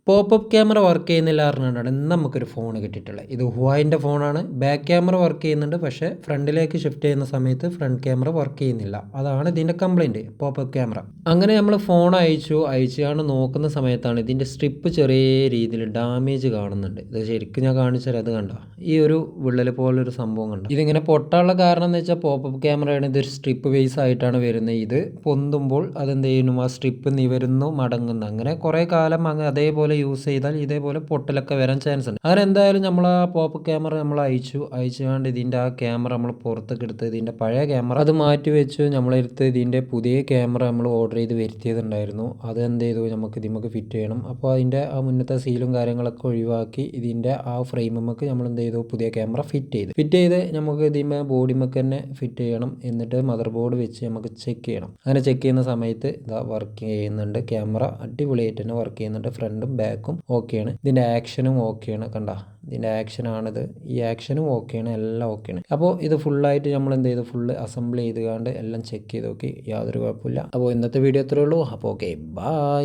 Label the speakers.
Speaker 1: Popup camera work ചെയ്യുന്നില്ല പറഞ്ഞിട്ടാണ് ഇന്ന് നമുക്കൊരു ഫോൺ കിട്ടിയിട്ടുള്ളത്. ഇത് ഹുവായിൻ്റെ ഫോണാണ്. ബാക്ക് ക്യാമറ വർക്ക് ചെയ്യുന്നുണ്ട്, പക്ഷേ ഫ്രണ്ടിലേക്ക് ഷിഫ്റ്റ് ചെയ്യുന്ന സമയത്ത് ഫ്രണ്ട് ക്യാമറ വർക്ക് ചെയ്യുന്നില്ല. അതാണ് ഇതിൻ്റെ കംപ്ലൈൻറ്റ്, പോപ്പപ്പ് ക്യാമറ. അങ്ങനെ നമ്മൾ ഫോൺ അയച്ചാണ് നോക്കുന്ന സമയത്താണ് ഇതിൻ്റെ സ്ട്രിപ്പ് ചെറിയ രീതിയിൽ ഡാമേജ് കാണുന്നുണ്ട്. ഇത് ശരിക്കും ഞാൻ കാണിച്ചാൽ അത് കണ്ട ഈ ഒരു വിള്ളൽ പോലൊരു സംഭവം കണ്ട. ഇതിങ്ങനെ പൊട്ടാനുള്ള കാരണം എന്ന് വെച്ചാൽ പോപ്പപ്പ് ക്യാമറയാണ്. ഇതൊരു സ്ട്രിപ്പ് ബേസ് ആയിട്ടാണ് വരുന്നത്. ഇത് പൊന്തുമ്പോൾ അതെന്ത് ചെയ്യുന്നു, ആ സ്ട്രിപ്പ് നിവരുന്നു, മടങ്ങുന്നു. അങ്ങനെ കുറേ കാലം അതേപോലെ യൂസ് ചെയ്താൽ ഇതേപോലെ പൊട്ടലൊക്കെ വരാൻ ചാൻസ് ഉണ്ട്. അങ്ങനെ എന്തായാലും നമ്മൾ ആ പോപ്പ് ക്യാമറ നമ്മൾ അയച്ചുകൊണ്ട് ഇതിൻ്റെ ആ ക്യാമറ നമ്മൾ പുറത്തേക്ക് എടുത്ത് ഇതിൻ്റെ പഴയ ക്യാമറ അത് മാറ്റി വെച്ച് നമ്മളെടുത്ത് ഇതിൻ്റെ പുതിയ ക്യാമറ നമ്മൾ ഓർഡർ ചെയ്ത് വരുത്തിയതുണ്ടായിരുന്നു. അത് എന്ത് ചെയ്തു, നമുക്ക് ഇതിമക്ക് ഫിറ്റ് ചെയ്യണം. അപ്പോൾ അതിൻ്റെ ആ മുന്നത്തെ സീലും കാര്യങ്ങളൊക്കെ ഒഴിവാക്കി ഇതിൻ്റെ ആ ഫ്രെയിമുമൊക്കെ നമ്മൾ എന്ത് ചെയ്തു, പുതിയ ക്യാമറ ഫിറ്റ് ചെയ്ത് നമുക്ക് ഇതിമ ബോഡിമൊക്കെ തന്നെ ഫിറ്റ് ചെയ്യണം. എന്നിട്ട് മദർ ബോർഡ് വെച്ച് നമുക്ക് ചെക്ക് ചെയ്യണം. അങ്ങനെ ചെക്ക് ചെയ്യുന്ന സമയത്ത് ഇതാ വർക്ക് ചെയ്യുന്നുണ്ട്. ക്യാമറ അടിപൊളിയായിട്ട് തന്നെ വർക്ക് ചെയ്യുന്നുണ്ട്. ഫ്രണ്ടും ബാക്കും ഓക്കെയാണ്. ഇതിൻ്റെ ആക്ഷനും ഓക്കെയാണ്. കണ്ട, ഇതിൻ്റെ ആക്ഷനാണിത്. ഈ ആക്ഷനും ഓക്കെയാണ്, എല്ലാം ഓക്കെയാണ്. അപ്പോൾ ഇത് ഫുള്ളായിട്ട് നമ്മൾ എന്ത് ചെയ്തു, ഫുള്ള് അസംബിൾ ചെയ്തുകൊണ്ട് എല്ലാം ചെക്ക് ചെയ്ത് നോക്കി, യാതൊരു കുഴപ്പമില്ല. അപ്പോൾ ഇന്നത്തെ വീഡിയോ ഇത്രയേ ഉള്ളൂ. അപ്പോൾ ഓക്കെ, ബൈ.